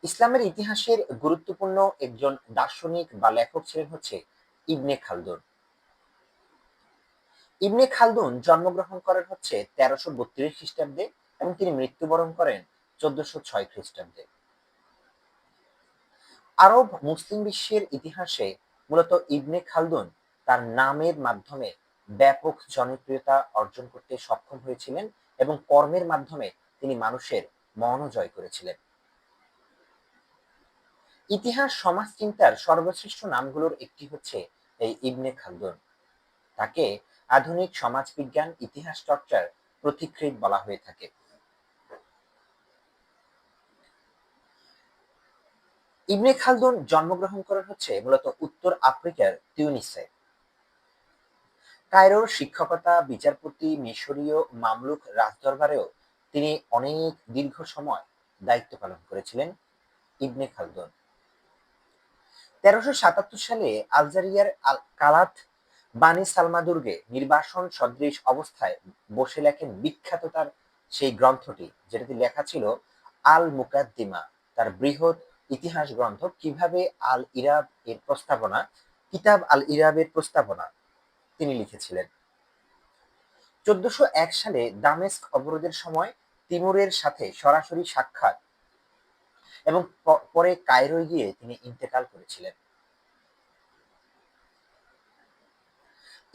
ইসলামের ইতিহাসের গুরুত্বপূর্ণ একজন দার্শনিক বা লেখক ছিলেন হচ্ছে ইবনে খালদুন। ইবনে খালদুন জন্মগ্রহণ করেন হচ্ছে 1332 খ্রিস্টাব্দে এবং তিনি মৃত্যুবরণ করেন 1406 খ্রিস্টাব্দে। আরব মুসলিম বিশ্বের ইতিহাসে মূলত ইবনে খালদুন তার নামের মাধ্যমে ব্যাপক জনপ্রিয়তা অর্জন করতে সক্ষম হয়েছিলেন এবং কর্মের মাধ্যমে তিনি মানুষের মনও জয় করেছিলেন। ইতিহাস সমাজচিন্তার সর্বশ্রেষ্ঠ নামগুলোর একটি হচ্ছে এই ইবনে খালদুন। তাকে আধুনিক সমাজবিজ্ঞান ইতিহাস চর্চার পথিকৃৎ বলা হয়ে থাকে। ইবনে খালদুন জন্মগ্রহণ করেন হচ্ছে মূলত উত্তর আফ্রিকার তিউনিসে। কায়রোর শিক্ষকতা, বিচারপতি, মিশরীয় মামলুক রাজদরবারেও তিনি অনেক দীর্ঘ সময় দায়িত্ব পালন করেছিলেন। ইবনে খালদুন 1377 সালে আলজেরিয়ার কালাত বানি সালমা দুর্গে নির্বাসন সদৃশ অবস্থায় বসে লেখেন বিখ্যাত তার সেই গ্রন্থটি, যেটাতে লেখা ছিল আল মুকাদ্দিমা, তার বৃহৎ ইতিহাস গ্রন্থ। কিভাবে আল ইরাব এর প্রস্তাবনা, কিতাব আল ইরাবের প্রস্তাবনা তিনি লিখেছিলেন। 1401 সালে দামেস্ক অবরোধের সময় তিমুরের সাথে সরাসরি সাক্ষাৎ এবং পরে কায়রোয় গিয়ে তিনি ইন্তেকাল করেছিলেন।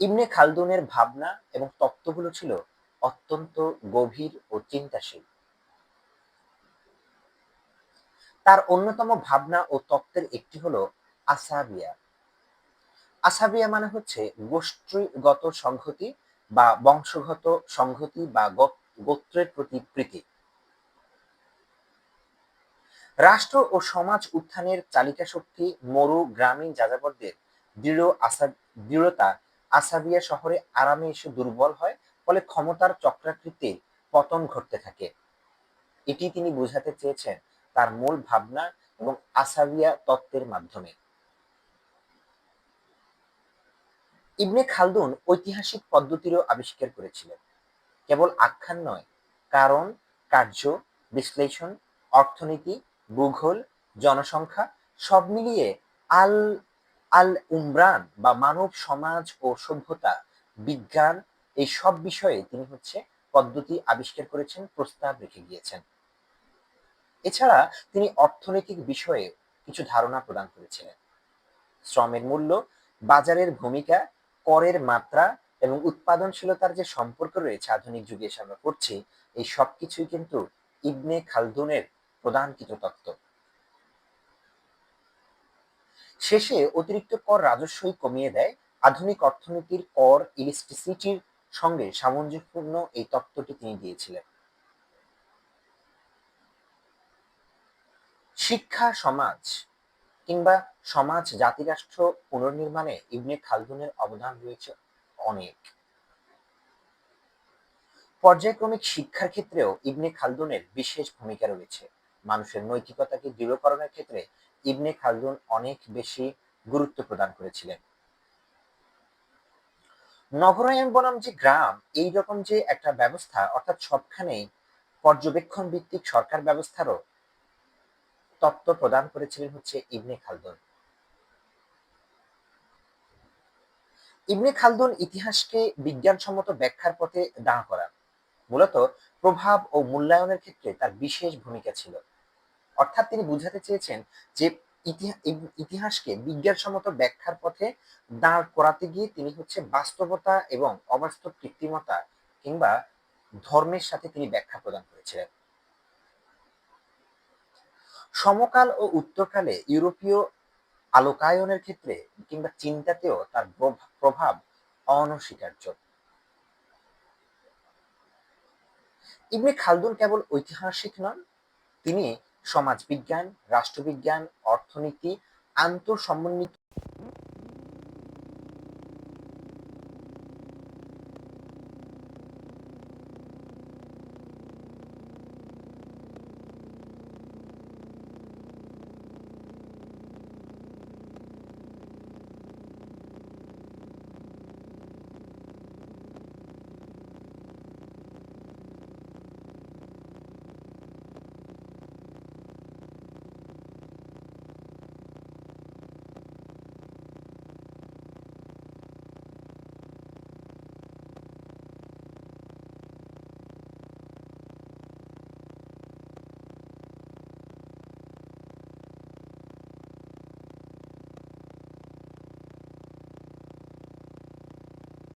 ইবনে খালদুনের ভাবনা এবং তত্ত্বগুলো ছিল অত্যন্ত গভীর ও চিন্তাশীল। তার অন্যতম ভাবনা ও তত্ত্বের একটি হলো আসাবিয়া। আসাবিয়া মানে হচ্ছে গোষ্ঠীগত সংহতি বা বংশগত সংহতি বা গোত্রের প্রতি প্রীতি। রাষ্ট্র ও সমাজ উত্থানের চালিকা শক্তি মরু গ্রামীণ যাযাবরদের দৃঢ়তা আসাবিয়া শহরে আরামে এসে দুর্বল হয়, ফলে ক্ষমতার চক্রাকৃতির পতন ঘটতে থাকে। এটি তিনি বোঝাতে চেয়েছেন তার মূল ভাবনা এবং আসাবিয়া তত্ত্বের মাধ্যমে। ইবনে খালদুন ঐতিহাসিক পদ্ধতিরও আবিষ্কার করেছিলেন। কেবল আখ্যান নয়, কারণ, কার্য, বিশ্লেষণ, অর্থনীতি, ভূগোল, জনসংখ্যা সব মিলিয়ে আল আল উমরান বা মানব সমাজ ও সভ্যতা, বিজ্ঞান, এই সব বিষয়ে তিনি হচ্ছে পদ্ধতি আবিষ্কার করেছেন, প্রস্তাব রেখে গিয়েছেন। এছাড়া তিনি অর্থনৈতিক বিষয়ে কিছু ধারণা প্রদান করেছিলেন। শ্রমের মূল্য, বাজারের ভূমিকা, করের মাত্রা এবং উৎপাদনশীলতার যে সম্পর্ক রয়েছে আধুনিক যুগে এসে আমরা করছি, এই সবকিছুই কিন্তু ইবনে খালদুনের প্রধান কিছু তত্ত্ব। শেষে অতিরিক্ত কর রাজস্বই কমিয়ে দেয়। আধুনিক অর্থনীতির কর ইলাস্টিসিটির সঙ্গে সামঞ্জস্যপূর্ণ এই তত্ত্বটি তিনি দিয়েছিলেন। শিক্ষা, সমাজ কিংবা সমাজ জাতিরাষ্ট্র পুনর্নির্মাণে ইবনে খালদুনের অবদান রয়েছে অনেক। পর্যায়ক্রমিক শিক্ষার ক্ষেত্রেও ইবনে খালদুনের বিশেষ ভূমিকা রয়েছে। মানুষের নৈতিকতাকে দৃঢ়করণের ক্ষেত্রে ইবনে খালদুন অনেক বেশি গুরুত্ব প্রদান করেছিলেন। নগরায়ন বনাম যে গ্রাম, এই রকম যে একটা ব্যবস্থা, অর্থাৎ সবখানেই পর্যবেক্ষণ ভিত্তিক সরকার ব্যবস্থারও তত্ত্ব প্রদান করেছিলেন হচ্ছে ইবনে খালদুন। ইবনে খালদুন ইতিহাসকে বিজ্ঞানসম্মত ব্যাখ্যার পথে দাঁড় করান। মূলত প্রভাব ও মূল্যায়নের ক্ষেত্রে তার বিশেষ ভূমিকা ছিল। অর্থাৎ তিনি বুঝাতে চেয়েছেন যে ইতিহাসকে বিজ্ঞানসম্মত ব্যাখ্যার পথে দাঁড় করাতে গিয়ে তিনি হচ্ছে বাস্তবতা এবং অবাস্তব কৃত্রিমতা কিংবা ধর্মের সাথে তিনি ব্যাখ্যা প্রদান করেছিলেন। সমকাল ও উত্তরকালে ইউরোপীয় আলোকায়নের ক্ষেত্রে কিংবা চিন্তাতেও তার প্রভাব অনস্বীকার্য। ইবনে খালদুন কেবল ঐতিহাসিক নন, তিনি সমাজবিজ্ঞান, রাষ্ট্রবিজ্ঞান, অর্থনীতি, আন্তঃসমন্বিত